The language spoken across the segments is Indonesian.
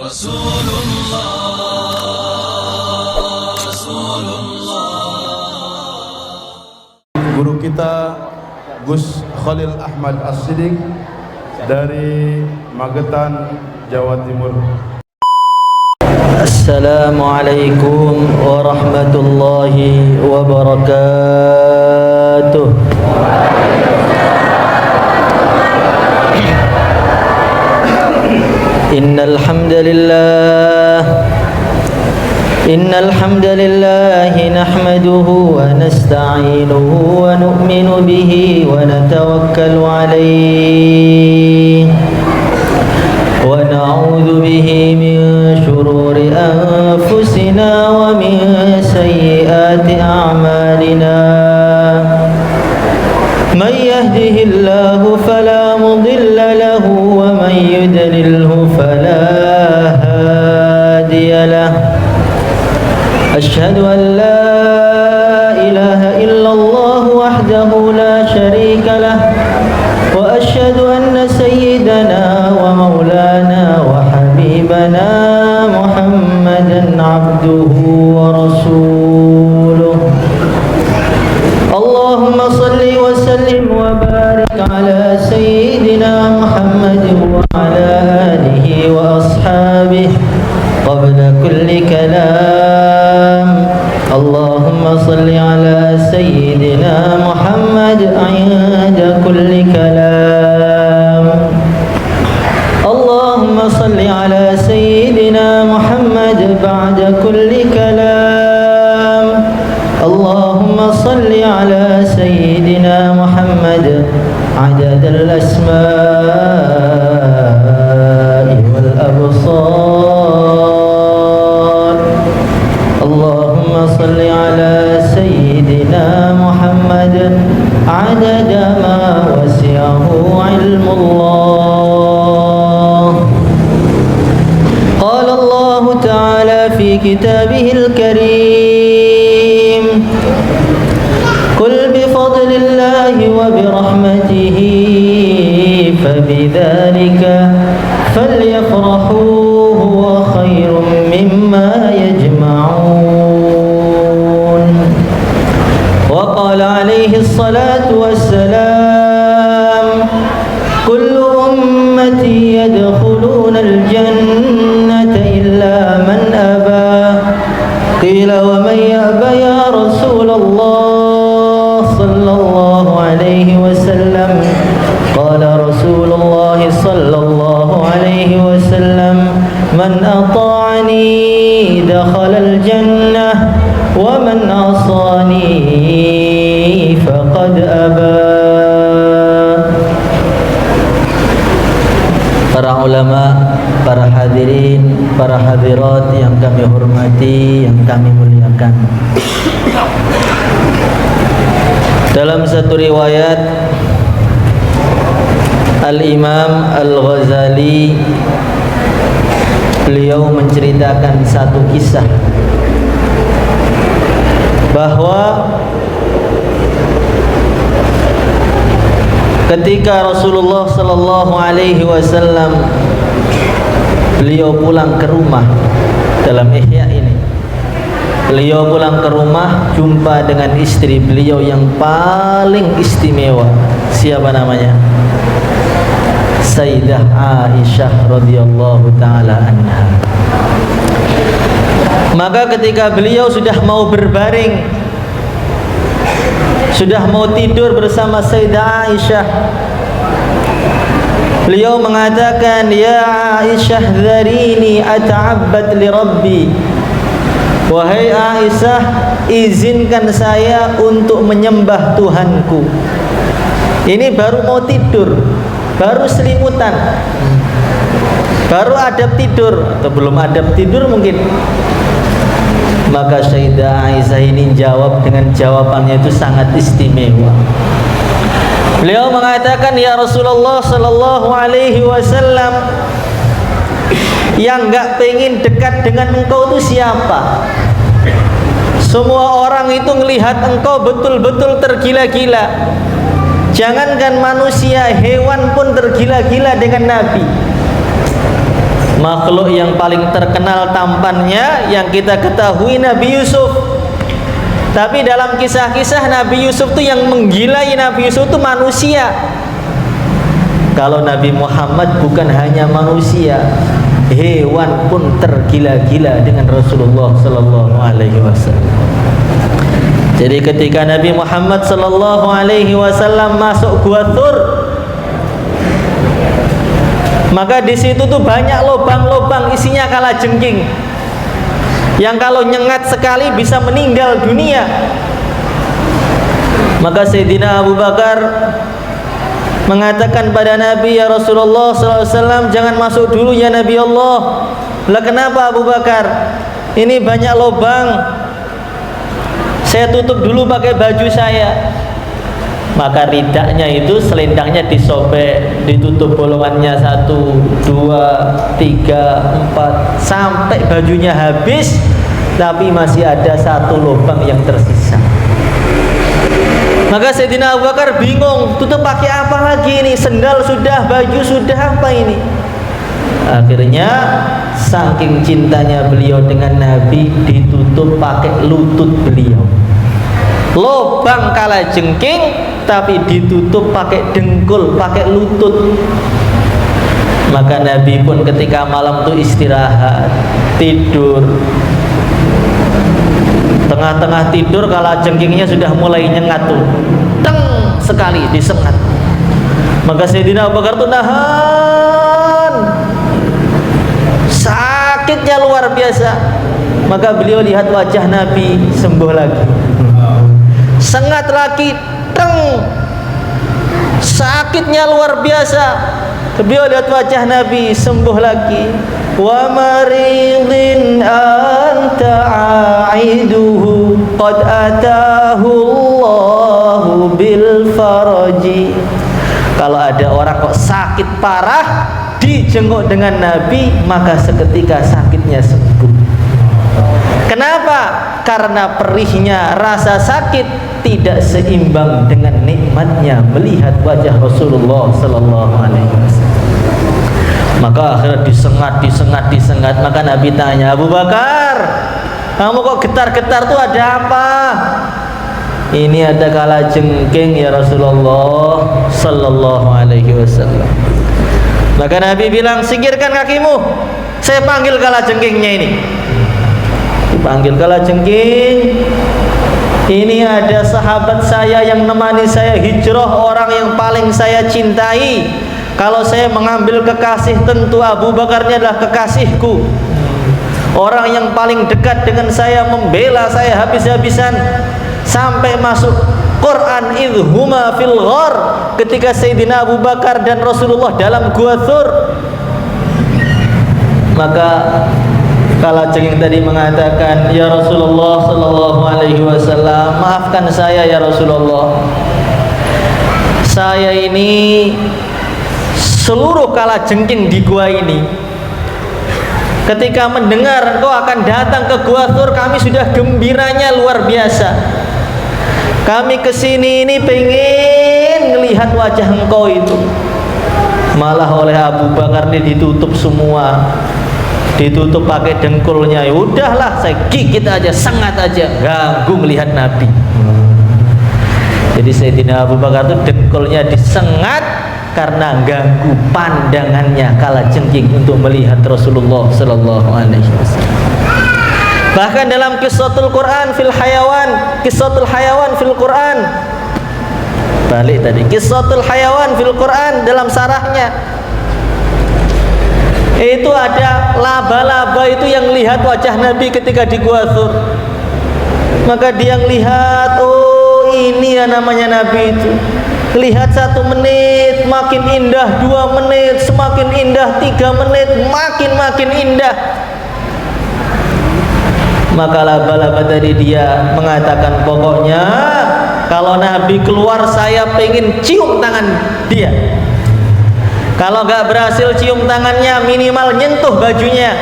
Guru kita Gus Khalil Ahmad As-Siddiq dari Magetan, Jawa Timur. Assalamualaikum warahmatullahi wabarakatuh. Innal hamdalillah nahmaduhu wa nasta'inuhu wa nu'minu bihi wa natawakkalu alayhi wa na'udzu bihi min shururi anfusina wa min sayyiati a'malina. Man yahdihillahu fala mudilla lahu wa man yudlilhu fala hadiya lahu. Asyhadu an la ilaha illallah wahdahu la syarika lah wa asyhadu anna sayyidana wa maulana wa habibana Muhammadan abduhu wa rasuluh. Allahumma salli wa sallim wa barik ala sayyidina Muhammad wa ala alihi wa ashabihi qabla kulli kalam. Allahumma salli ala sayyidina Muhammad 'inda kulli kalam. Allahumma salli ala sayyidina Muhammad ba'da kulli kalam. Allahumma salli ala sayyidina Muhammad 'adad al-asma'i wal absar. Allahumma salli ala sayyidina Muhammad 'adada ma wasi'ahu 'ilmullah. Qala Allah ta'ala fi kitabihil karim, qul bi fadlillahi wa bi rahmatihi fabidzalika falyafrahu huwa khairum mimma yajma'un. Wa qala alaihi salatu wassalam, kullu ummati yadkhuluna al-jannata illa man aba. Qila wa man ya'ba ya Rasulullah sallallahu alaihi wasallam. Qala Rasulullah sallallahu alaihi wasallam, man ata'ani dakhala al-jannah wa man asani faqad aba. Para ulama, para hadirin, para hadirat yang kami hormati, yang kami muliakan. Dalam satu riwayat, Al-Imam Al-Ghazali, beliau menceritakan satu kisah bahwa ketika Rasulullah sallallahu alaihi wasallam beliau pulang ke rumah, dalam Ihya ini beliau pulang ke rumah, jumpa dengan istri beliau yang paling istimewa. Siapa namanya? Sayyidah Aisyah radhiyallahu taala anha. Maka ketika beliau sudah mau berbaring, sudah mau tidur bersama Sayyidah Aisyah, beliau mengatakan, ya Aisyah, dharini ata'abbad li Rabbi. Wahai Aisyah, izinkan saya untuk menyembah Tuhanku. Ini baru mau tidur, baru selimutan, baru adab tidur, atau belum adab tidur mungkin. Maka Sayyidah Aisyah ini jawab dengan jawabannya itu sangat istimewa. Beliau mengatakan, ya Rasulullah sallallahu alaihi wasallam, yang enggak pengen dekat dengan engkau itu siapa? Semua orang itu melihat engkau betul-betul tergila-gila. Jangankan manusia, hewan pun tergila-gila dengan Nabi. makhluk yang paling terkenal tampannya yang kita ketahui Nabi Yusuf. Tapi dalam kisah-kisah Nabi Yusuf itu yang menggilai Nabi Yusuf itu manusia. Kalau Nabi Muhammad bukan hanya manusia, hewan pun tergila-gila dengan Rasulullah sallallahu alaihi wasallam. Jadi ketika Nabi Muhammad sallallahu alaihi wasallam masuk Gua Thur, maka di situ tuh banyak lubang-lubang isinya kalajengking. Yang kalau nyengat sekali bisa meninggal dunia. Maka Sayyidina Abu Bakar mengatakan pada Nabi, ya Rasulullah SAW, jangan masuk dulu ya Nabi Allah. Lah kenapa Abu Bakar? Ini banyak lubang, saya tutup dulu pakai baju saya. Maka ridaknya itu, selendangnya disobek, ditutup bolongannya 1, 2, 3, 4 sampai bajunya habis, tapi masih ada 1 lubang yang tersisa. Maka Sayyidina Abu Bakar bingung, tutup pakai apa lagi ini? Sendal sudah, baju sudah, apa ini? Akhirnya saking cintanya beliau dengan Nabi, ditutup pakai lutut beliau. Lubang kalajengking tapi ditutup pakai dengkul, pakai lutut. Maka Nabi pun ketika malam itu istirahat, tidur. Tengah-tengah tidur kalajengkingnya sudah mulai nyengat tuh, teng sekali disengat. Maka Sayyidina Abu Bakar tuh nahan, sakitnya luar biasa. Maka beliau lihat wajah Nabi, sembuh lagi. Sengat lagi, teng, sakitnya luar biasa. Beliau lihat wajah Nabi, sembuh lagi. Wa maridin anta aiduhu qad atahu Allahu bil faraji. Kalau ada orang kok sakit parah, dijenguk dengan Nabi, maka seketika sakitnya sembuh. Kenapa? Karena perihnya rasa sakit tidak seimbang dengan nikmatnya melihat wajah Rasulullah sallallahu alaihi wasallam. Maka akhirnya disengat. Maka Nabi tanya, Abu Bakar, kamu kok getar-getar tuh ada apa? Ini ada kalajengking ya Rasulullah sallallahu alaihi wasallam. Maka Nabi bilang, singkirkan kakimu, saya panggil kalajengkingnya ini. Dipanggil kalajengking. Ini ada sahabat saya yang menemani saya hijrah, orang yang paling saya cintai. Kalau saya mengambil kekasih, tentu Abu Bakarnya adalah kekasihku. Orang yang paling dekat dengan saya, membela saya habis-habisan. Sampai masuk Quran, idhuma fil ghar, ketika Sayyidina Abu Bakar dan Rasulullah dalam Gua Thur. Maka kalajengking tadi mengatakan, ya Rasulullah sallallahu alaihi wasallam, maafkan saya ya Rasulullah. Saya ini seluruh kalajengking di gua ini, ketika mendengar engkau akan datang ke Gua Thur, kami sudah gembiranya luar biasa. Kami kesini ini pengen melihat wajah engkau itu, malah oleh Abu Bakar ini ditutup semua, ditutup pakai dengkulnya. Ya udahlah, saya gigit aja, sengat aja, ganggu melihat Nabi. Jadi Sayyidina Abu Bakar itu dengkulnya disengat karena ganggu pandangannya kalajengking untuk melihat Rasulullah sallallahu alaihi wasallam. Bahkan dalam Qissatul Quran fil Hayawan, Qissatul Hayawan fil Quran, balik tadi, Qissatul Hayawan fil Quran, dalam sarahnya itu ada laba-laba itu yang lihat wajah Nabi ketika di Gua Thur. Maka dia lihat, oh ini ya namanya Nabi itu. Lihat 1 menit makin indah, 2 menit semakin indah, 3 menit makin indah. Maka laba-laba tadi dia mengatakan, pokoknya kalau Nabi keluar saya pengen cium tangan dia. Kalau nggak berhasil cium tangannya, minimal nyentuh bajunya.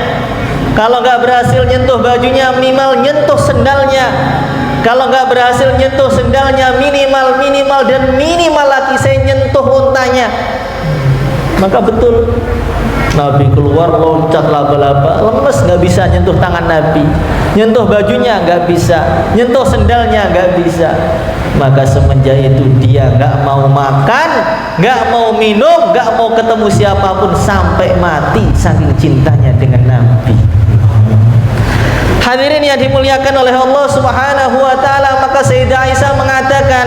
Kalau nggak berhasil nyentuh bajunya, minimal nyentuh sendalnya. Kalau nggak berhasil nyentuh sendalnya, minimal dan minimal lagi saya nyentuh untanya. Maka betul Nabi keluar loncat laba-laba, lemes, nggak bisa nyentuh tangan Nabi, nyentuh bajunya nggak bisa, nyentuh sendalnya nggak bisa. Maka semenjak itu dia nggak mau makan, nggak mau minum, nggak mau ketemu siapapun sampai mati saking cintanya dengan Nabi. Hadirin yang dimuliakan oleh Allah Subhanahu wa taala, maka Sayyidah Aisyah mengatakan,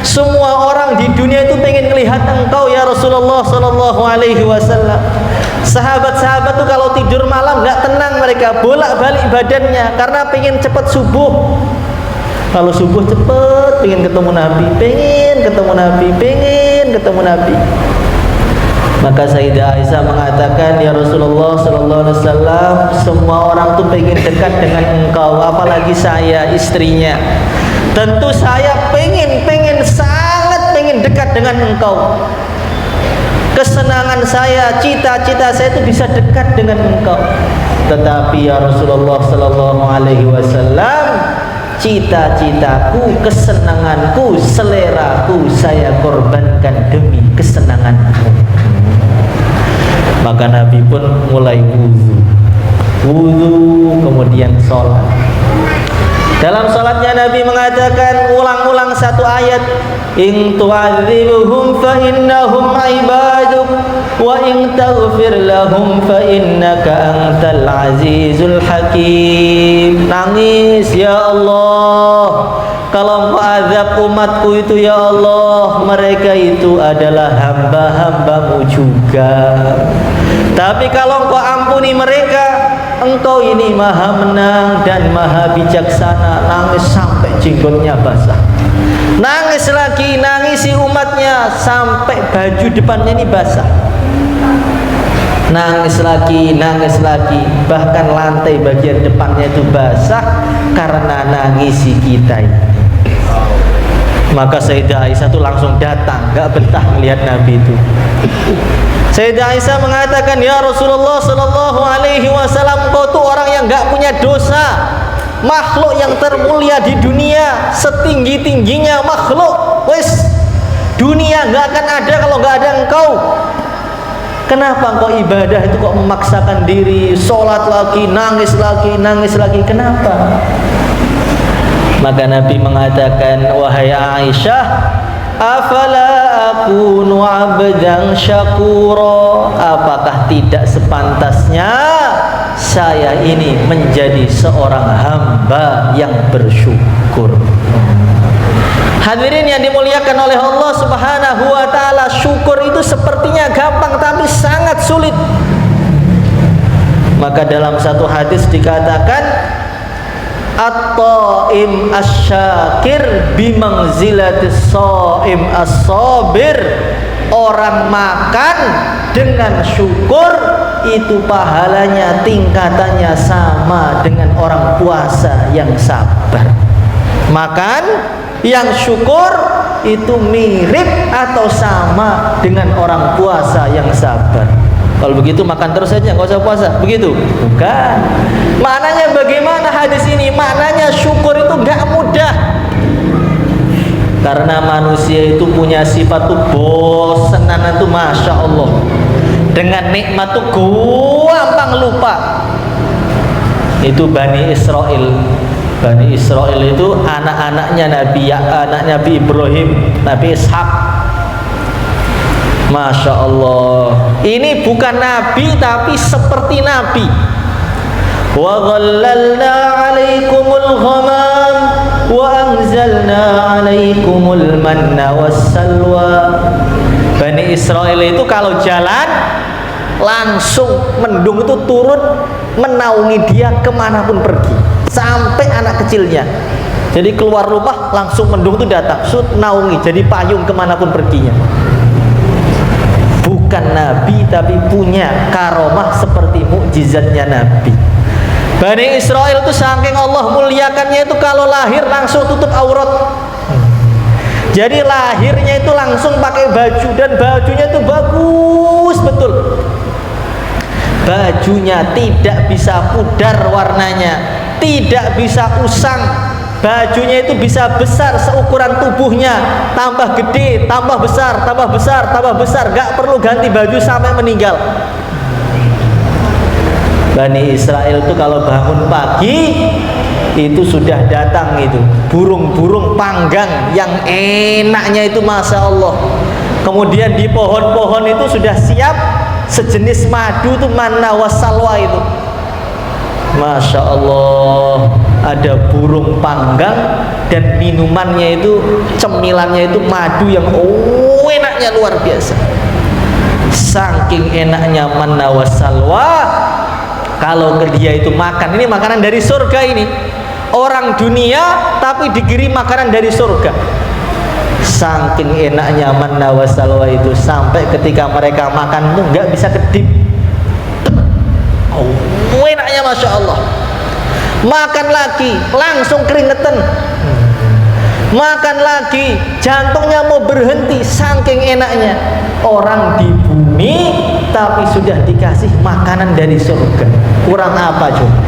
semua orang di dunia itu pengen melihat engkau ya Rasulullah sallallahu alaihi wasallam. Sahabat-sahabat tuh kalau tidur malam nggak tenang, mereka bolak-balik badannya karena pengen cepat subuh. Kalau subuh cepet, pengen ketemu Nabi, pengen ketemu Nabi, pengen ketemu Nabi. Maka Sayyidah Aisyah mengatakan, ya Rasulullah sallallahu alaihi wasallam, semua orang tuh pengen dekat dengan engkau, apalagi saya istrinya. Tentu saya sangat pengen dekat dengan engkau. Kesenangan saya, cita-cita saya itu bisa dekat dengan engkau. Tetapi ya Rasulullah sallallahu alaihi wasallam, cita-citaku, kesenanganku, seleraku saya korbankan demi kesenanganmu. Maka Nabi pun mulai wudu, kemudian sholat. Dalam sholatnya Nabi mengatakan, ulang-ulang satu ayat, in tu'adzibuhum fa innahum ibaduk wa in taghfir lahum fa innaka antal azizul hakim. Nangis, ya Allah, kalau engkau azab umatku itu ya Allah, mereka itu adalah hamba-hambamu juga. Tapi kalau engkau ampuni mereka, engkau ini maha menang dan maha bijaksana. Nangis sampai jenggotnya basah, nangis lagi, nangisi umatnya sampai baju depannya ini basah, nangis lagi, bahkan lantai bagian depannya itu basah karena nangisi kita ini. Maka Sayyidah Aisyah itu langsung datang, gak betah melihat Nabi itu. Sayyidah Aisyah mengatakan, ya Rasulullah sallallahu alaihi wasallam, kau tuh orang yang gak punya dosa, makhluk yang termulia di dunia, setinggi-tingginya makhluk. Wes, dunia gak akan ada kalau gak ada engkau. Kenapa engkau ibadah itu kok memaksakan diri, sholat lagi, nangis lagi, kenapa? Maka Nabi mengatakan, wahai Aisyah, afala akunu abdan syakura, apakah tidak sepantasnya saya ini menjadi seorang hamba yang bersyukur? Hadirin yang dimuliakan oleh Allah Subhanahu wa taala, syukur itu sepertinya gampang tapi sangat sulit. Maka dalam satu hadis dikatakan, at-ta'im asyakir bimangzilatis shaim as-sabir. Orang makan dengan syukur itu pahalanya, tingkatannya sama dengan orang puasa yang sabar. Makan yang syukur itu mirip atau sama dengan orang puasa yang sabar. Kalau begitu makan terus saja, nggak usah puasa, begitu? Bukan. Maknanya bagaimana hadis ini? Maknanya syukur itu nggak mudah. Karena manusia itu punya sifat tuh bosenan tuh, masya Allah. Dengan nikmat tuh gampang lupa. Itu Bani Israel. Bani Israel itu anak-anaknya Nabi Ibrahim, Nabi Ishak. Masya Allah, ini bukan nabi tapi seperti nabi. Wa dhallalna 'alaikumul ghamam wa anzalna 'alaikumul manna wassalwa. Bani Israel itu kalau jalan langsung mendung itu turun menaungi dia kemanapun pergi, sampai anak kecilnya. Jadi keluar rumah langsung mendung itu datang, naungi, jadi payung kemanapun perginya. Bukan nabi tapi punya karomah seperti mukjizatnya nabi. Bani Israel itu saking Allah muliakannya itu kalau lahir langsung tutup aurat. Jadi lahirnya itu langsung pakai baju, dan bajunya itu bagus betul. Bajunya tidak bisa pudar warnanya, tidak bisa usang. Bajunya itu bisa besar seukuran tubuhnya, tambah gede, tambah besar, tambah besar, tambah besar. Gak perlu ganti baju sampai meninggal. Bani Israel itu kalau bangun pagi itu sudah datang itu burung-burung panggang yang enaknya itu Masya Allah. Kemudian di pohon-pohon itu sudah siap sejenis madu itu, manna wassalwa itu. Masya Allah, ada burung panggang dan minumannya itu, cemilannya itu madu yang enaknya luar biasa. Saking enaknya manna wassalwa, kalau dia itu makan, ini makanan dari surga ini. Orang dunia tapi dikirim makanan dari surga. Saking enaknya manna wassalwa itu, sampai ketika mereka makan itu nggak bisa kedip. Oh, enaknya Masya Allah. Makan lagi langsung keringetan. Makan lagi jantungnya mau berhenti saking enaknya. Orang di bumi tapi sudah dikasih makanan dari surga. Kurang apa coba?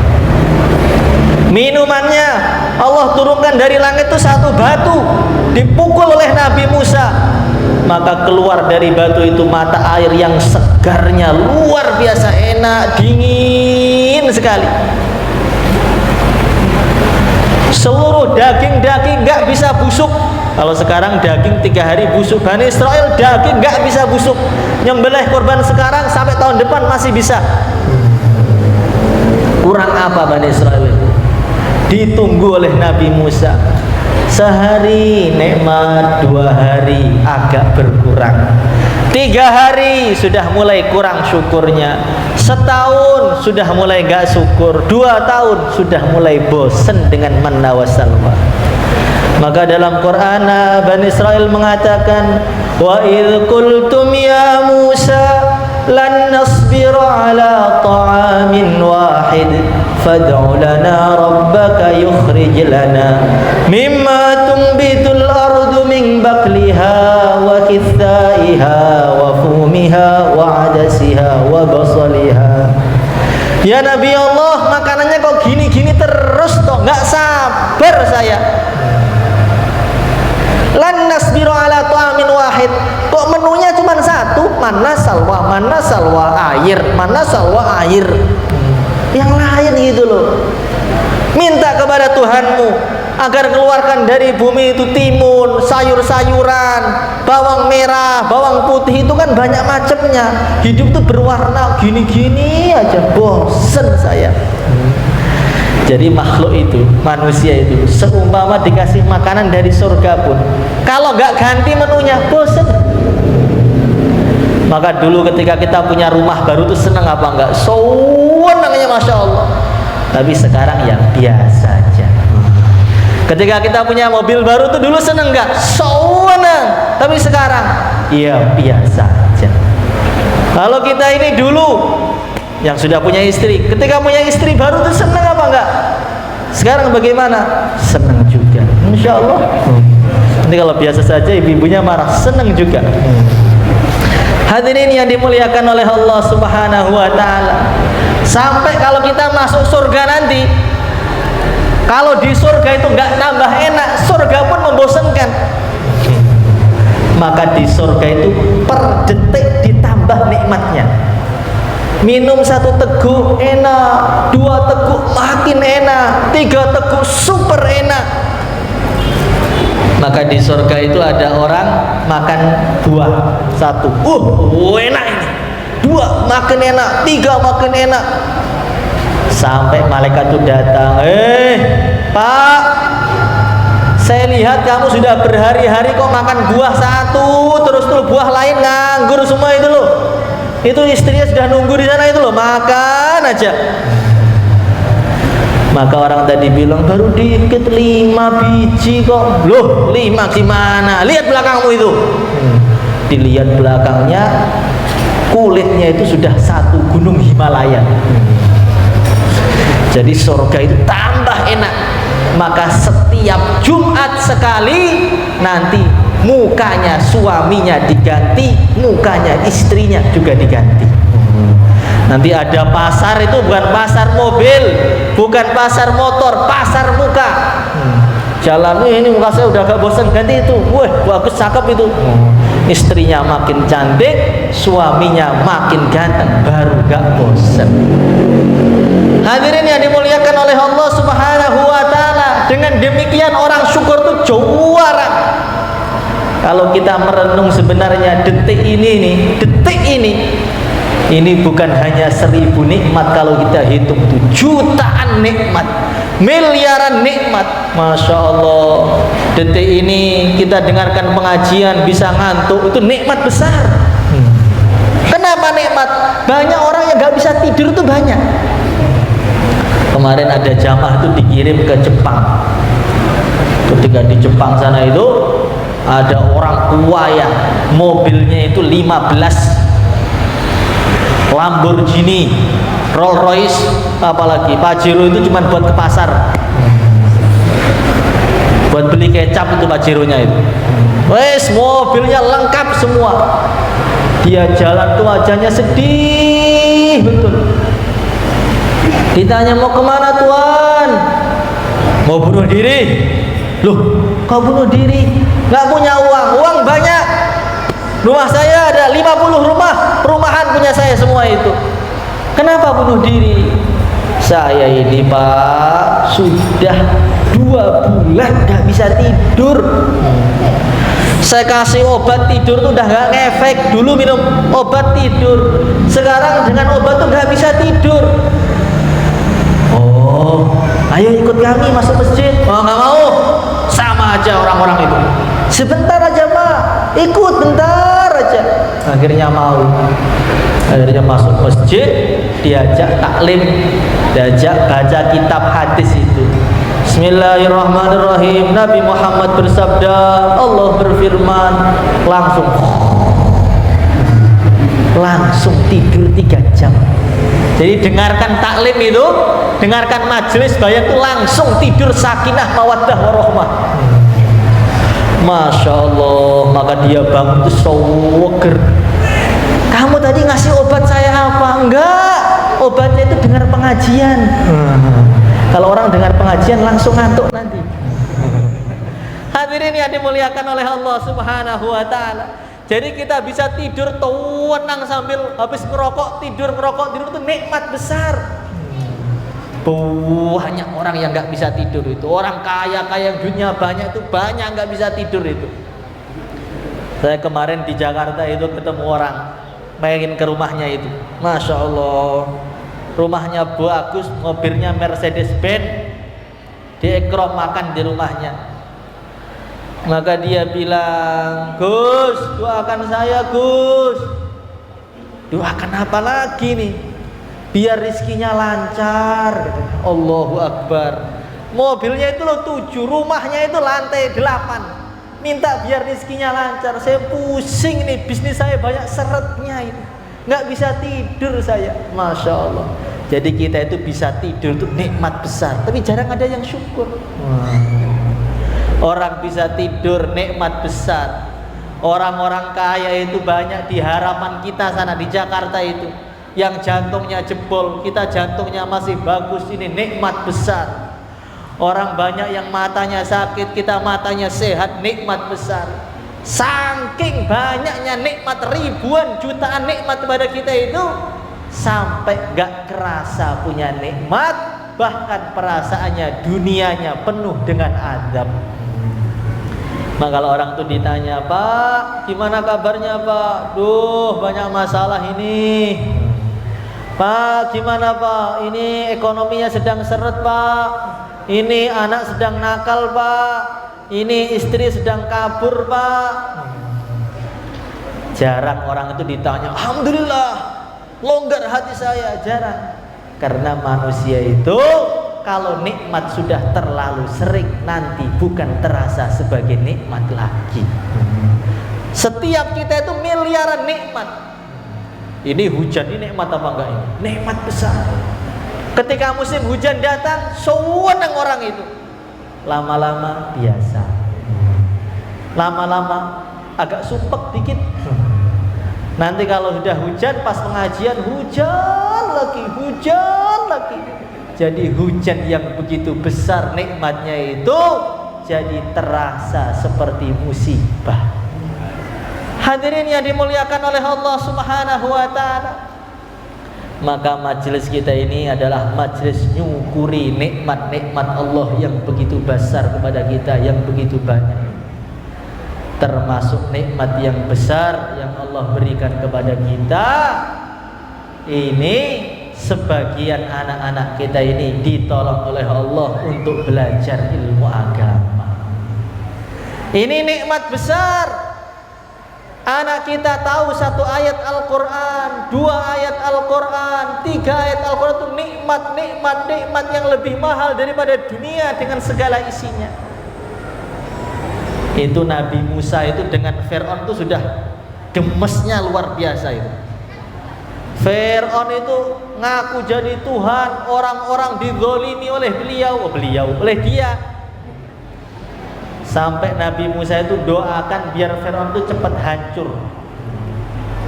Minumannya Allah turunkan dari langit itu satu batu, dipukul oleh Nabi Musa, maka keluar dari batu itu mata air yang segarnya luar biasa enak, dingin sekali. Seluruh daging-daging nggak bisa busuk. Kalau sekarang daging 3 hari busuk, Bani Israel daging nggak bisa busuk. Nyembelih korban sekarang sampai tahun depan masih bisa. Kurang apa Bani Israel itu? Ditunggu oleh Nabi Musa. Sehari nikmat, 2 hari agak berkurang, 3 hari sudah mulai kurang syukurnya, setahun sudah mulai gak syukur, 2 tahun sudah mulai bosan dengan manna wassalwa. Maka dalam Quran Bani Israel mengatakan, wa idh qultum ya Musa lan nasbira ala ta'amin wahid fad'u lana rabbaka yukhrij lana mimma tunbitul ardu min bakliha wa kithaiha wa fumiha wa adasiha wa basaliha. Ya Nabi Allah, makanannya kok gini-gini terus toh, nggak sabar saya. Lan nasbiru ala ta'amin wahid, kok menunya cuma satu, manna salwa air, manna salwa air. Yang lain gitu loh. Minta kepada Tuhanmu agar keluarkan dari bumi itu timun, sayur-sayuran, bawang merah, bawang putih, itu kan banyak macamnya. Hidup tuh berwarna gini-gini aja, bosen saya. Jadi makhluk itu, manusia itu, seumpama dikasih makanan dari surga pun, kalau nggak ganti menunya, bosen. Maka dulu ketika kita punya rumah baru tuh senang apa enggak? Senangnya Masya Allah. Tapi sekarang ya biasa aja. Ketika kita punya mobil baru tuh dulu senang enggak? Senang. Tapi sekarang ya biasa aja. Kalau kita ini dulu yang sudah punya istri, ketika punya istri baru tuh senang apa enggak? Sekarang bagaimana? Senang juga, Insya Allah. Nanti kalau biasa saja ibu-ibunya marah, senang juga. Hadirin yang dimuliakan oleh Allah Subhanahu wa ta'ala, sampai kalau kita masuk surga nanti, kalau di surga itu nggak tambah enak, surga pun membosankan. Maka di surga itu per detik ditambah nikmatnya. Minum 1 teguk enak, 2 teguk makin enak, 3 teguk super enak. Maka di surga itu ada orang makan buah 1, enak ini, 2 makin enak, 3 makin enak. Sampai malaikat itu datang, Pak, saya lihat kamu sudah berhari-hari kok makan buah 1, terus buah lain nganggur semua itu loh. Itu istrinya sudah nunggu di sana itu loh, makan aja. Maka orang tadi bilang baru dikit 5 biji kok. Loh 5 gimana? Lihat belakangmu itu. Dilihat belakangnya, kulitnya itu sudah 1 gunung Himalaya. Jadi surga itu tambah enak. Maka setiap Jumat sekali nanti mukanya suaminya diganti, mukanya istrinya juga diganti. Nanti ada pasar, itu bukan pasar mobil, bukan pasar motor, pasar muka. Jalan ini muka saya udah agak bosan, ganti itu. Wah, bagus, cakep itu. istrinya makin cantik, suaminya makin ganteng, baru gak bosan. Hadirin yang dimuliakan oleh Allah Subhanahu wa taala, dengan demikian orang syukur itu juara. Kalau kita merenung sebenarnya detik ini bukan hanya 1000 nikmat, kalau kita hitung itu jutaan nikmat, miliaran nikmat. Masya Allah, detik ini kita dengarkan pengajian bisa ngantuk, itu nikmat besar. Kenapa nikmat? Banyak orang yang gak bisa tidur itu banyak. Kemarin ada jamaah itu dikirim ke Jepang. Ketika di Jepang sana itu ada orang tua yang mobilnya itu 15 Lamborghini, Rolls Royce, apalagi Pajero itu cuma buat ke pasar, buat beli kecap itu Pajeronya itu. Wes, mobilnya lengkap semua. Dia jalan tuh wajahnya sedih betul. Ditanya mau kemana tuan? Mau bunuh diri. Loh, kau bunuh diri? Gak punya uang, uang banyak. Rumah saya ada 50 rumah, perumahan punya saya semua itu. Kenapa bunuh diri? Saya ini Pak, sudah 2 bulan gak bisa tidur. Saya kasih obat tidur tuh udah gak ngefek. Dulu minum obat tidur, sekarang dengan obat tuh gak bisa tidur. Oh, ayo ikut kami masuk masjid. Oh, gak mau. Sama aja orang-orang itu. Sebentar aja Pak, ikut bentar aja. Akhirnya mau. Akhirnya masuk masjid, diajak taklim, diajak baca kitab hadis itu. Bismillahirrahmanirrahim. Nabi Muhammad bersabda, Allah berfirman, langsung tidur 3 jam. Jadi dengarkan taklim itu, dengarkan majelis bayang itu langsung tidur, sakinah mawaddah warahmah. Masya Allah. Maka dia bangun itu seger. Kamu tadi ngasih obat saya apa? Enggak, obatnya itu dengar pengajian. Kalau orang dengar pengajian langsung ngantuk nanti. Hadirin yang dimuliakan oleh Allah Subhanahu wa taala. Jadi kita bisa tidur tenang sambil habis ngerokok, tidur itu nikmat besar. Banyak orang yang nggak bisa tidur itu. Orang kaya yang dunia banyak itu banyak nggak bisa tidur itu. Saya kemarin di Jakarta itu ketemu orang, main ke rumahnya itu. Masya Allah, rumahnya bagus, mobilnya Mercedes Benz, diekrom makan di rumahnya. Maka dia bilang, Gus, doakan saya Gus. Doakan apa lagi nih? Biar rizkinya lancar. Allahu Akbar. Mobilnya itu loh 7, rumahnya itu lantai 8. Minta biar rizkinya lancar. Saya pusing nih, bisnis saya banyak seretnya itu. Nggak bisa tidur saya. Masya Allah. Jadi kita itu bisa tidur itu nikmat besar, tapi jarang ada yang syukur. Orang bisa tidur nikmat besar. Orang-orang kaya itu banyak di harapan kita sana di Jakarta itu, yang jantungnya jebol, kita jantungnya masih bagus, ini nikmat besar. Orang banyak yang matanya sakit, kita matanya sehat, nikmat besar. Saking banyaknya nikmat, ribuan jutaan nikmat kepada kita itu, sampai gak kerasa punya nikmat, bahkan perasaannya dunianya penuh dengan azab. Maka kalau orang tuh ditanya, Pak, gimana kabarnya Pak? Duh, banyak masalah ini. Pak, gimana Pak? Ini ekonominya sedang seret Pak. Ini anak sedang nakal Pak. Ini istri sedang kabur Pak. Jarang orang itu ditanya, Alhamdulillah, longgar hati saya. Jarang. Karena manusia itu kalau nikmat sudah terlalu sering, nanti bukan terasa sebagai nikmat lagi. Setiap kita itu miliaran nikmat. Ini hujan, ini nikmat apa enggak ini? Nikmat besar. Ketika musim hujan datang, senang orang itu. Lama-lama biasa. Lama-lama agak sumpek dikit. Nanti kalau sudah hujan, pas pengajian hujan lagi. Jadi hujan yang begitu besar nikmatnya itu jadi terasa seperti musibah. Hadirin yang dimuliakan oleh Allah Subhanahu wa taala, maka majelis kita ini adalah majelis nyukuri nikmat-nikmat Allah yang begitu besar kepada kita, yang begitu banyak. Termasuk nikmat yang besar yang Allah berikan kepada kita ini, sebagian anak-anak kita ini ditolong oleh Allah untuk belajar ilmu agama. Ini nikmat besar. Anak kita tahu 1 ayat Al-Quran, 2 ayat Al-Quran, 3 ayat Al-Quran, itu nikmat yang lebih mahal daripada dunia dengan segala isinya. Itu Nabi Musa itu dengan Fir'aun itu sudah gemesnya luar biasa itu. Fir'aun itu ngaku jadi Tuhan, orang-orang dizolimi oleh oleh dia. Sampai Nabi Musa itu doakan biar Fir'aun itu cepat hancur.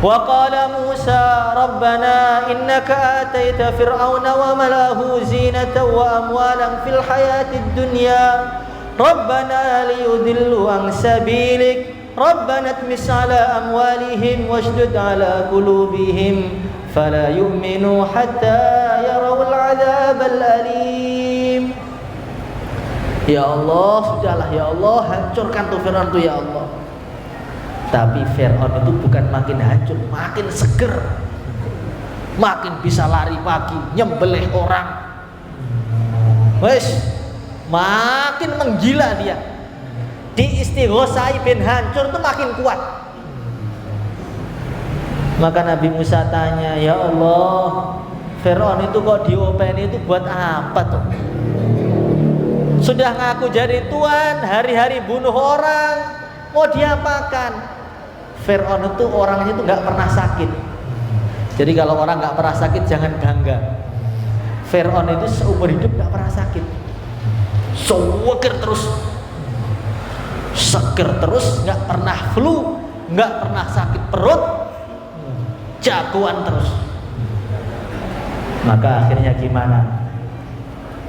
Wa qala Musa rabbana innaka ataita fir'auna wa malahu zinatan wa amwalan fil hayatid dunya rabbana liyudillu an sabilik rabbana tmis ala amwalihim washdud ala qulubihim fala yu'minu hatta yarawul adzabal alim. Ya Allah, sudahlah ya Allah, hancurkan tuh Fir'aun tuh ya Allah. Tapi Fir'aun itu bukan makin hancur, makin seger, makin bisa lari pagi, nyembelih orang. Wes, makin menggila dia. Diistighosai bin hancur tuh makin kuat. Maka Nabi Musa tanya, ya Allah, Fir'aun itu kok diopeni itu buat apa tuh? Sudah ngaku jadi Tuhan, hari-hari bunuh orang, mau diapakan? Fir'aun itu orangnya itu nggak pernah sakit. Jadi kalau orang nggak pernah sakit jangan bangga. Fir'aun itu seumur hidup nggak pernah sakit, seger terus, nggak pernah flu, nggak pernah sakit perut, jagoan terus. Maka akhirnya gimana?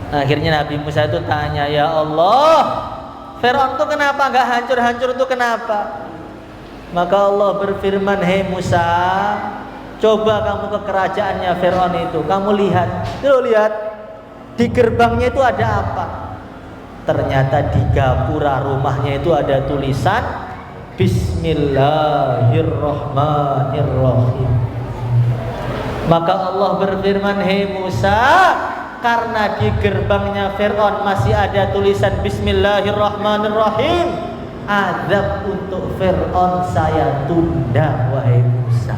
Akhirnya Nabi Musa itu tanya, ya Allah, Fir'aun itu kenapa nggak hancur-hancur itu kenapa? Maka Allah berfirman, hei Musa, coba kamu ke kerajaannya Fir'aun itu, kamu lihat di gerbangnya itu ada apa? Ternyata di gapura rumahnya itu ada tulisan Bismillahirrahmanirrahim. Maka Allah berfirman, hei Musa, karena di gerbangnya Fir'aun masih ada tulisan Bismillahirrahmanirrahim, azab untuk Fir'aun saya tunda, wahai Musa.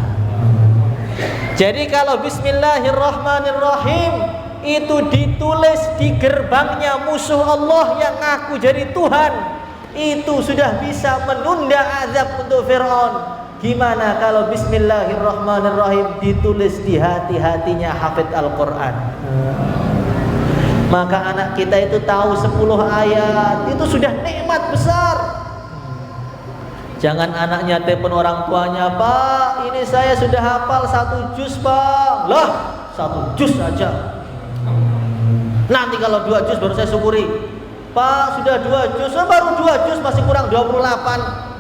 Jadi kalau Bismillahirrahmanirrahim itu ditulis di gerbangnya musuh Allah yang ngaku jadi Tuhan, itu sudah bisa menunda azab untuk Fir'aun. Gimana kalau Bismillahirrahmanirrahim ditulis di hati-hatinya hafid Al-Quran? Maka anak kita itu tahu 10 ayat, itu sudah nikmat besar. Jangan anaknya telepon orang tuanya, Pak, ini saya sudah hafal 1 juz Pak. Lah, 1 juz saja. Nanti kalau 2 juz baru saya syukuri. Pak, sudah 2 juz, baru 2 juz masih kurang 28.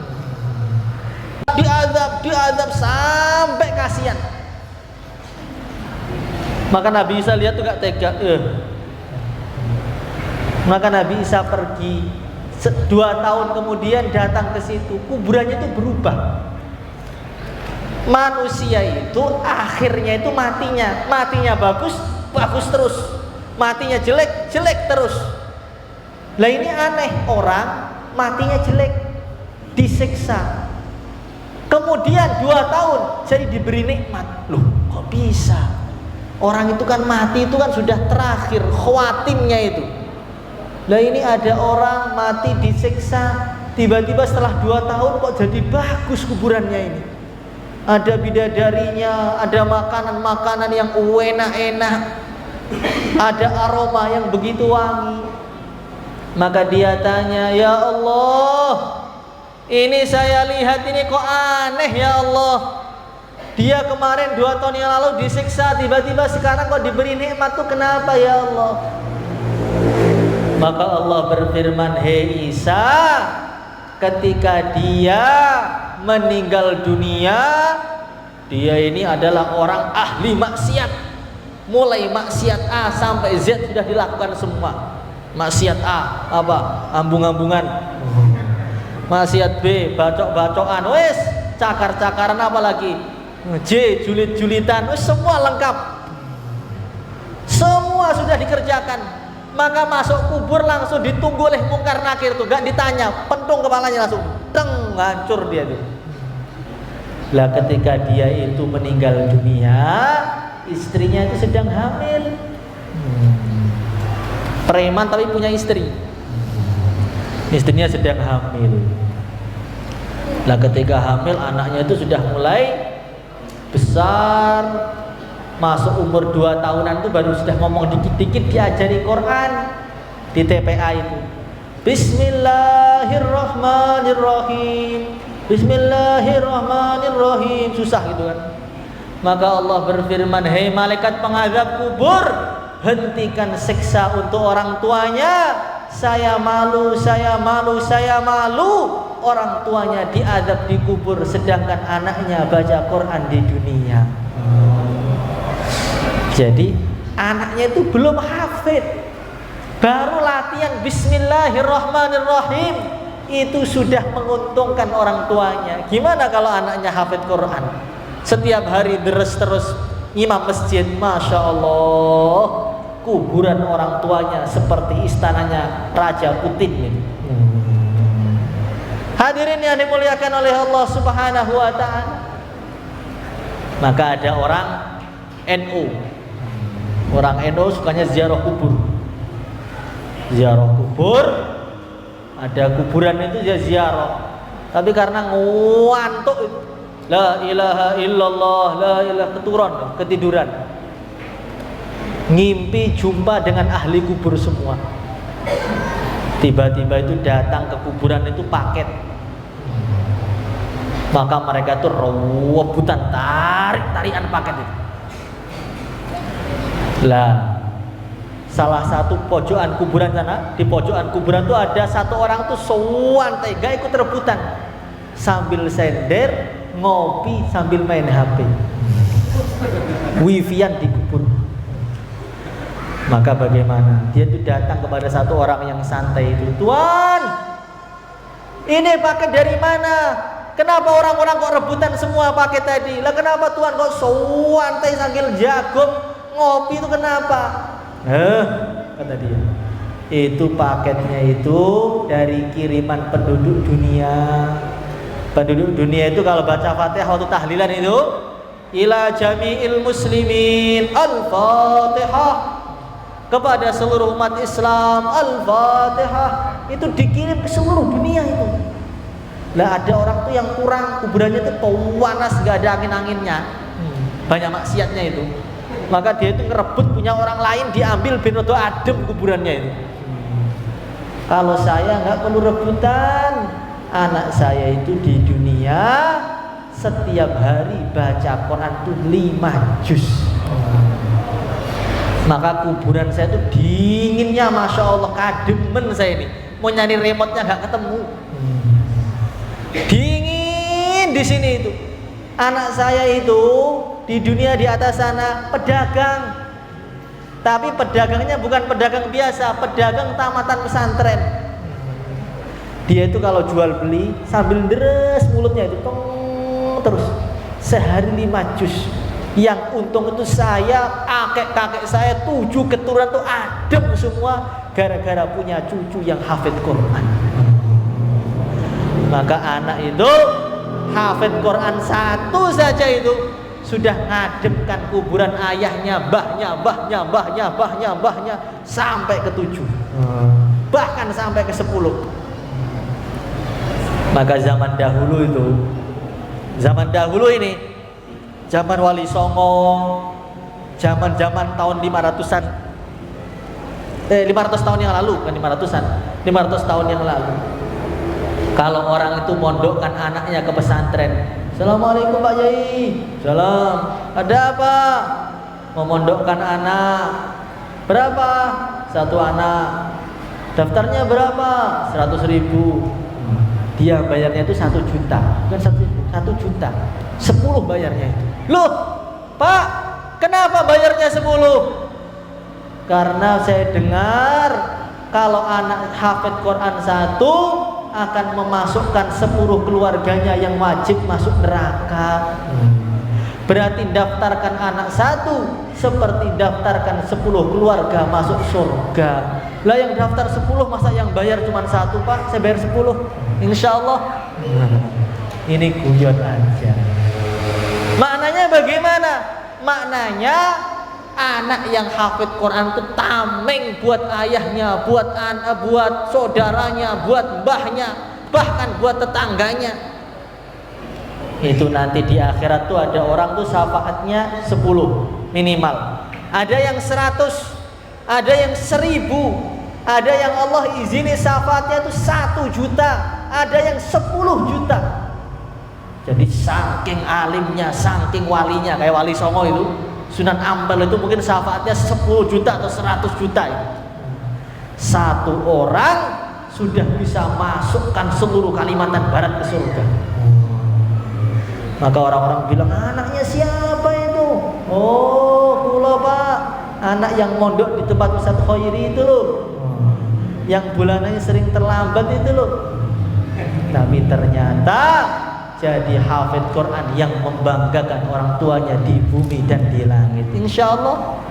Diazab sampai kasihan. Maka Nabi Isa lihat tuh gak tega. Maka Nabi Isa pergi 2 tahun kemudian datang ke situ, kuburannya itu berubah. Manusia itu akhirnya itu matinya bagus terus, matinya jelek terus. Lah ini aneh, orang matinya jelek disiksa, kemudian 2 tahun jadi diberi nikmat. Loh kok bisa? Orang itu kan mati itu kan sudah terakhir khawatimnya itu. Lah ini ada orang mati disiksa, tiba-tiba setelah 2 tahun kok jadi bagus kuburannya ini. Ada bidadarinya, ada makanan-makanan yang enak-enak, ada aroma yang begitu wangi. Maka dia tanya, ya Allah, ini saya lihat ini kok aneh ya Allah. Dia kemarin 2 tahun yang lalu disiksa, tiba-tiba sekarang kok diberi nikmat tuh kenapa ya Allah? Maka Allah berfirman, hei Isa, ketika dia meninggal dunia, dia ini adalah orang ahli maksiat. Mulai maksiat A sampai Z sudah dilakukan semua. Maksiat A apa? Ambung-ambungan. Maksiat B bacok-bacokan, wes cakar-cakaran, apa lagi? J julit-julitan, wes semua lengkap. Semua sudah dikerjakan. Maka masuk kubur langsung ditunggu oleh mungkar nakir tuh, gak ditanya, pentung kepalanya langsung, teng, hancur dia tuh. Lah ketika dia itu meninggal dunia, istrinya itu sedang hamil. Preman tapi punya istri. Istrinya sedang hamil. Lah ketika hamil, anaknya itu sudah mulai besar. Masuk umur 2 tahunan itu baru sudah ngomong dikit-dikit, diajari Quran di TPA itu. Bismillahirrahmanirrahim. Bismillahirrahmanirrahim. Susah gitu kan. Maka Allah berfirman, hei malaikat pengazab kubur, hentikan siksa untuk orang tuanya. Saya malu, saya malu, saya malu. Orang tuanya diazab di kubur, sedangkan anaknya baca Quran di dunia. Jadi anaknya itu belum hafid, baru latihan Bismillahirrahmanirrahim, itu sudah menguntungkan orang tuanya. Gimana kalau anaknya hafid Quran, setiap hari deres terus imam masjid, Masya Allah, kuburan orang tuanya seperti istananya Raja Putin. Hadirin yang dimuliakan oleh Allah Subhanahu wa ta'ala. Maka ada orang NU. Orang NU sukanya ziarah kubur. Ziarah kubur, ada kuburan itu dia ziarah. Tapi karena ngantuk, la ilaha illallah, la ilaha, ketiduran. Ngimpi jumpa dengan ahli kubur semua. Tiba-tiba itu datang ke kuburan itu paket. Maka mereka tuh rebutan, tarik-tarikan paket itu. Lah, salah satu pojokan kuburan sana, di pojokan kuburan tuh ada satu orang tuh santai, gak ikut rebutan, sambil sender, ngopi sambil main HP, wifian di kubur. Maka bagaimana? Dia tuh datang kepada satu orang yang santai itu, Tuan, ini paket dari mana? Kenapa orang-orang kok rebutan semua paket tadi? Lah kenapa Tuan kok santai sambil jagung ngopi itu kenapa? Kata dia, itu paketnya itu dari kiriman penduduk dunia. Penduduk dunia itu kalau baca Fatihah waktu tahlilan itu, ila jami'il muslimin al-Fatihah, kepada seluruh umat Islam al-Fatihah, itu dikirim ke seluruh dunia itu. Lah ada orang tuh yang kurang, kuburannya itu panas, gak ada angin-anginnya, banyak maksiatnya itu. Maka dia itu ngerebut punya orang lain, diambil ben rada adem kuburannya itu. Kalau saya nggak perlu rebutan, anak saya itu di dunia setiap hari baca Quran itu 5 juz. Maka kuburan saya itu dinginnya, Masya Allah, kademen saya ini. Mau nyari remote-nya nggak ketemu. Dingin di sini itu. Anak saya itu di dunia di atas sana pedagang, tapi pedagangnya bukan pedagang biasa, pedagang tamatan pesantren. Dia itu kalau jual beli sambil deres mulutnya itu terus sehari 5 juz. Yang untung itu saya, kakek saya 7 keturunan tuh adem semua gara-gara punya cucu yang hafid Quran. Maka anak itu hafid Quran satu saja itu sudah ngademkan kuburan ayahnya, bahnya sampai ke 7, bahkan sampai ke 10. Maka zaman dahulu ini, zaman Wali Songo, zaman tahun 500-an, 500 tahun yang lalu, bukan 500-an, 500 tahun yang lalu. Kalau orang itu mondokkan anaknya ke pesantren, Assalamualaikum Pak Yai. Salam. Ada apa? Memondokkan anak. Berapa? 1 anak. Daftarnya berapa? 100.000. Dia bayarnya itu 1 juta, bukan 1 juta, 10 bayarnya itu. Loh, Pak, kenapa bayarnya 10? Karena saya dengar kalau anak hafid Quran 1 akan memasukkan 10 keluarganya yang wajib masuk neraka. Berarti daftarkan anak 1 seperti daftarkan 10 keluarga masuk surga. Lah yang daftar 10 masa yang bayar cuma 1, Pak? Saya bayar 10 insya Allah. Ini guyon aja. Maknanya bagaimana? Maknanya anak yang hafid Quran itu tameng buat ayahnya, buat anak, buat saudaranya, buat mbahnya, bahkan buat tetangganya. Itu nanti di akhirat tuh ada orang tuh syafaatnya 10 minimal. Ada yang 100, ada yang 1000, ada yang Allah izini syafaatnya itu 1 juta, ada yang 10 juta. Jadi saking alimnya, saking walinya, kayak Wali Songo itu, Sunan Ampel itu mungkin syafaatnya 10 juta atau 100 juta ya. 1 orang sudah bisa masukkan seluruh Kalimantan Barat ke surga. Maka orang-orang bilang, anaknya siapa itu? Oh, kula Pak, anak yang mondok di tempat Ustaz Khairi itu loh, yang bulanannya sering terlambat itu loh. Tapi ternyata jadi hafid Quran yang membanggakan orang tuanya di bumi dan di langit. Insya Allah.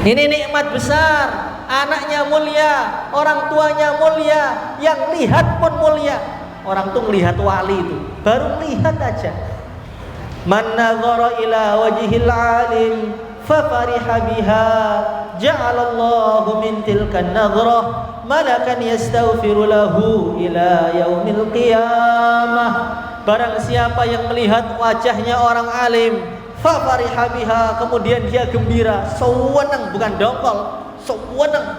Ini nikmat besar. Anaknya mulia, orang tuanya mulia, yang lihat pun mulia. Orang tuh melihat wali itu, baru melihat aja. Man nazara ila wajhil alim fa fariha biha ja'alallahu min tilkan nazrah malakan yastaghfiru lahu ila yaumil qiyamah. Barang siapa yang melihat wajahnya orang alim, fa fariha biha, kemudian dia gembira, sewenang, bukan dongkol, sewenang,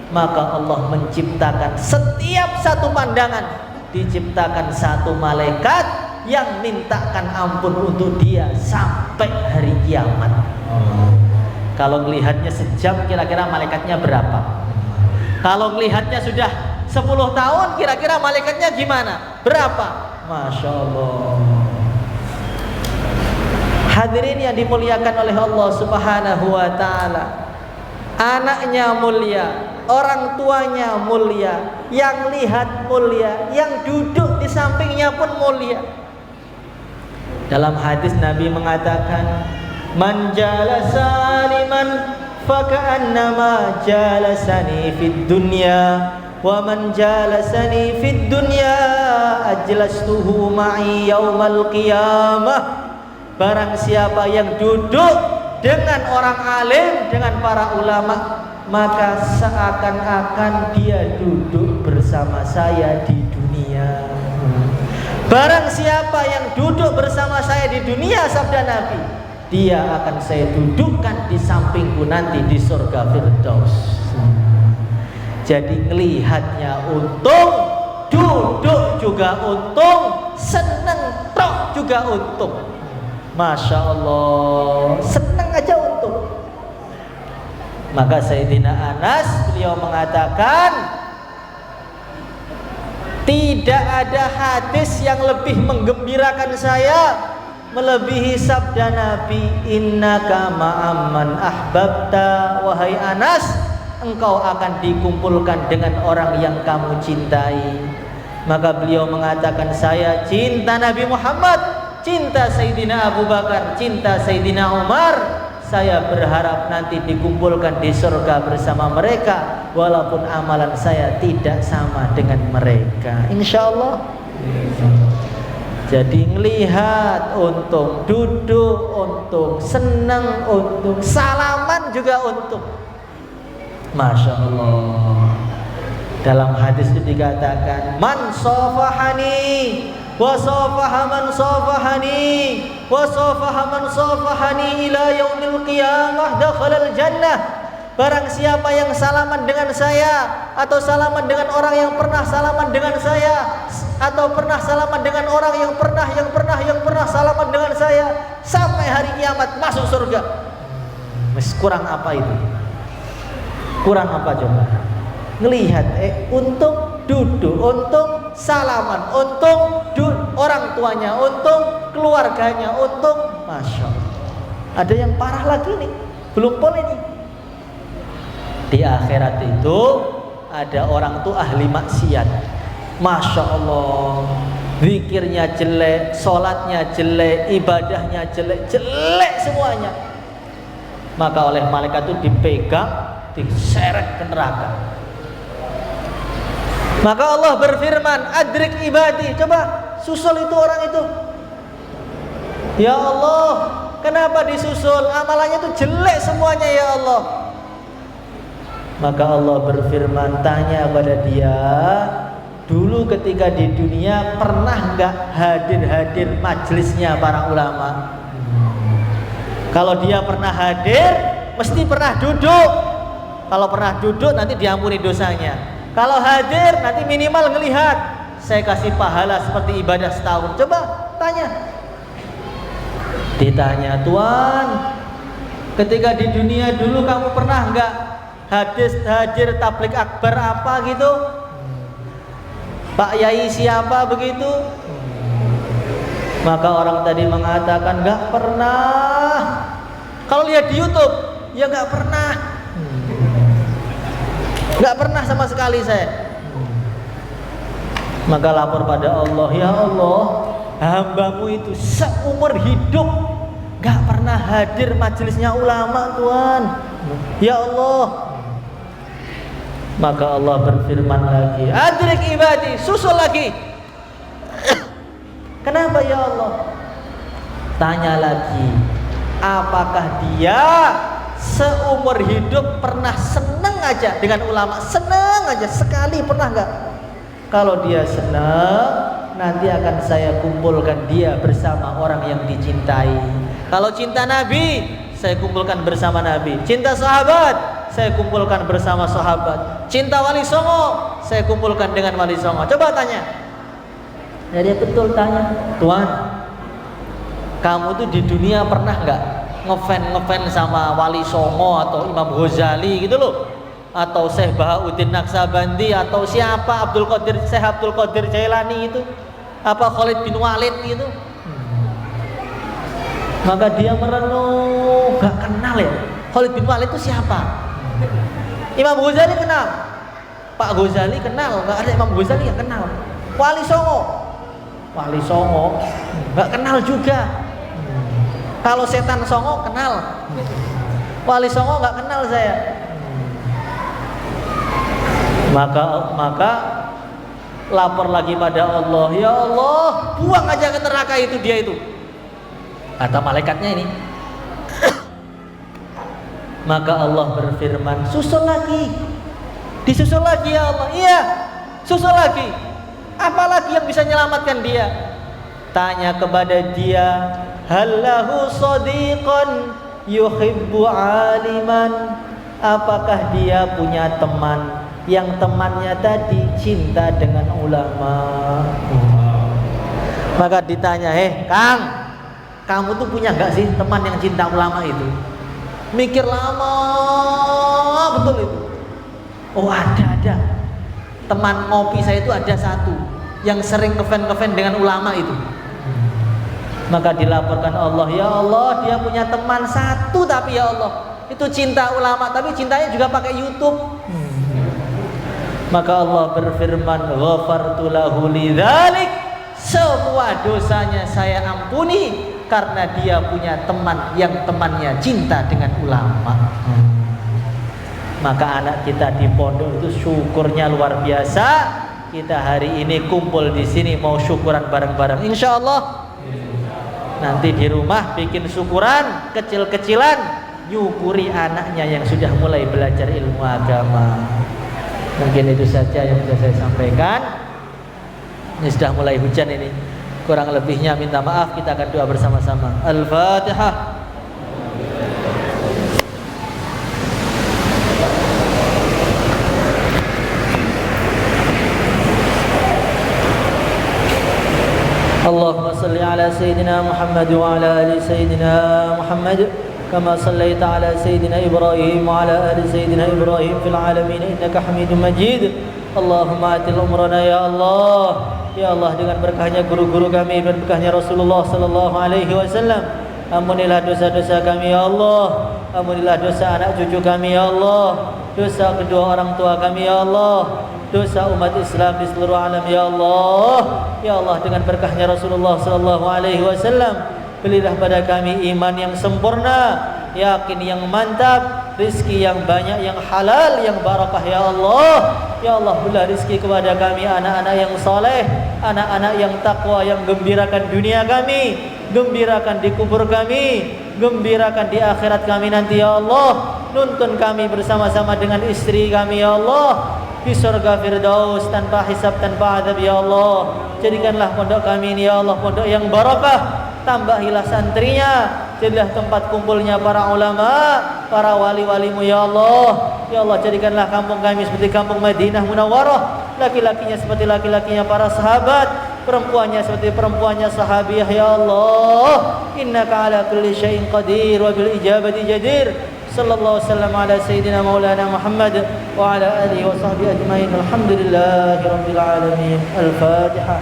maka Allah menciptakan setiap satu pandangan, diciptakan 1 malaikat yang mintakan ampun untuk dia sampai hari kiamat. Kalau melihatnya sejam, kira-kira malaikatnya berapa? Kalau melihatnya sudah 10 tahun, kira-kira malaikatnya gimana? Berapa? Masya Allah. Hadirin yang dimuliakan oleh Allah Subhanahu wa ta'ala, anaknya mulia, orang tuanya mulia, yang lihat mulia, yang duduk di sampingnya pun mulia. Dalam hadis Nabi mengatakan, man jalasa liman faka'annama jalasani fid dunya wa man jalasani fid dunya ajlastuhu ma'i yaumal qiyamah. Barang siapa yang duduk dengan orang alim, dengan para ulama, maka seakan-akan dia duduk bersama saya di dunia. Barang siapa yang duduk bersama saya di dunia, sabda Nabi, dia akan saya dudukkan di sampingku nanti di surga Firdaus. Jadi ngelihatnya untung, duduk juga untung, seneng tok juga untung. Masya Allah, seneng aja untung. Maka Sayyidina Anas, beliau mengatakan, tidak ada hadis yang lebih menggembirakan saya melebihi sabda Nabi, innaka ma'amman ahbabta. Wahai Anas, engkau akan dikumpulkan dengan orang yang kamu cintai. Maka beliau mengatakan, saya cinta Nabi Muhammad, cinta Sayyidina Abu Bakar, cinta Sayyidina Umar. Saya berharap nanti dikumpulkan di surga bersama mereka, walaupun amalan saya tidak sama dengan mereka. Insya Allah. Jadi ngelihat untung, duduk untung, senang untung, salaman juga untung. Masya Allah. Dalam hadis itu dikatakan, man sofahani wa sofaha man sofahani wa sofaha man sofahani ila yaumil qiyamah dakhalal jannah. Barang siapa yang salaman dengan saya, atau salaman dengan orang yang pernah salaman dengan saya, atau pernah salaman dengan orang yang pernah salaman dengan saya, sampai hari kiamat masuk surga. Mas, kurang apa itu? Kurang apa coba? Ngelihat untung, duduk untung, salaman, untung orang tuanya, untung keluarganya, untung. Masya Allah. Ada yang parah lagi nih, belum pol ini. Di akhirat itu ada orang tuh ahli maksiat. Masya Allah, zikirnya jelek, sholatnya jelek, ibadahnya jelek, jelek semuanya. Maka oleh malaikat itu dipegang, diseret ke neraka. Maka Allah berfirman, adrik ibadi, coba susul itu orang itu. Ya Allah, kenapa disusul? Amalannya itu jelek semuanya ya Allah. Maka Allah berfirman, tanya pada dia, dulu ketika di dunia pernah nggak hadir-hadir majelisnya para ulama? Kalau dia pernah hadir, mesti pernah duduk. Kalau pernah duduk nanti diampuni dosanya. Kalau hadir nanti minimal ngelihat, saya kasih pahala seperti ibadah setahun. Coba tanya. Ditanya, Tuhan, ketika di dunia dulu kamu pernah nggak hadir tablik akbar apa gitu? Pak Yai siapa begitu? Maka orang tadi mengatakan nggak pernah. Kalau lihat di YouTube, ya nggak pernah. Nggak pernah sama sekali saya. Maka lapor pada Allah, ya Allah, hambamu itu seumur hidup nggak pernah hadir majelisnya ulama, Tuhan. Ya Allah. Maka Allah berfirman lagi, adrik ibadi, susul lagi. Kenapa ya Allah? Tanya lagi, apakah dia seumur hidup pernah senang aja dengan ulama? Senang aja sekali pernah nggak? Kalau dia senang, nanti akan saya kumpulkan dia bersama orang yang dicintai. Kalau cinta Nabi, saya kumpulkan bersama Nabi. Cinta sahabat, saya kumpulkan bersama sahabat. Cinta Wali Songo, saya kumpulkan dengan Wali Songo. Coba tanya. Jadi betul tanya, Tuhan, kamu tuh di dunia pernah nggak ngefan sama Wali Songo atau Imam Ghazali gitu loh, atau Syekh Bahauddin Naqsabandi, atau siapa Syekh Abdul Qadir Jailani itu, apa Khalid bin Walid gitu? Maka dia merenung, gak kenal ya. Khalid bin Walid itu siapa? Imam Ghazali kenal, Pak Ghazali kenal, gak ada Imam Ghazali yang kenal. Wali Songo gak kenal juga. Kalau setan Songo kenal, Wali Songo nggak kenal saya. Maka lapor lagi pada Allah, ya Allah, buang aja ke neraka itu dia itu. Kata malaikatnya ini. Maka Allah berfirman, susul lagi, disusul lagi ya Allah. Iya, susul lagi. Apalagi yang bisa menyelamatkan dia? Tanya kepada dia, hallahu sadiqan yuhibbu aliman, apakah dia punya teman yang temannya tadi cinta dengan ulama? Maka ditanya, Kang, kamu tuh punya gak sih teman yang cinta ulama itu? Mikir lama betul itu. Oh ada. Teman ngopi saya itu ada satu yang sering ngefan dengan ulama itu. Maka dilaporkan Allah, ya Allah, dia punya teman satu, tapi ya Allah, itu cinta ulama, tapi cintanya juga pakai YouTube. Maka Allah berfirman, ghafartu lahu lidzalik, semua dosanya saya ampuni karena dia punya teman yang temannya cinta dengan ulama. Maka anak kita di pondok itu syukurnya luar biasa. Kita hari ini kumpul di sini mau syukuran bareng-bareng, insya Allah. Nanti di rumah bikin syukuran kecil-kecilan, nyukuri anaknya yang sudah mulai belajar ilmu agama. Mungkin itu saja yang bisa saya sampaikan. Ini sudah mulai hujan ini. Kurang lebihnya minta maaf, kita akan doa bersama-sama. Al-Fatihah. Allahumma salli ala Sayyidina Muhammad wa ala ali Sayyidina Muhammad kama sallaita ala Sayyidina Ibrahim wa ala ali Sayyidina Ibrahim fil alamin innaka Hamidum Majid. Allahumma atil umrana ya Allah. Ya Allah, dengan berkahnya guru-guru kami dan berkahnya Rasulullah sallallahu alaihi wasallam, ampunilah dosa-dosa kami ya Allah. Ampunilah dosa anak cucu kami ya Allah, dosa kedua orang tua kami ya Allah, dosa umat Islam di seluruh alam ya Allah. Ya Allah, dengan berkahnya Rasulullah sallallahu alaihi wasallam, berilah pada kami iman yang sempurna, yakin yang mantap, rezeki yang banyak, yang halal, yang barakah ya Allah. Ya Allah, berilah rezeki kepada kami anak-anak yang saleh, anak-anak yang takwa, yang gembirakan dunia kami, gembirakan di kubur kami, gembirakan di akhirat kami nanti ya Allah. Nuntun kami bersama-sama dengan istri kami ya Allah di surga Firdaus tanpa hisab, tanpa adab ya Allah. Jadikanlah pondok kami ini ya Allah pondok yang barakah, tambahilah santrinya, jadilah tempat kumpulnya para ulama, para wali-walimu ya Allah. Ya Allah, jadikanlah kampung kami seperti kampung Madinah Munawwarah, laki-lakinya seperti laki-lakinya para sahabat, perempuannya seperti perempuannya sahabiah ya Allah. Innaka ala kulli syai'in qadir wa bil ijabati jadir. Sallallahu wasallam ala sayyidina maulana Muhammad wa ala alihi wa sahbihi ajmain. Alhamdulillahi rabbil alamin. Al-Fatihah.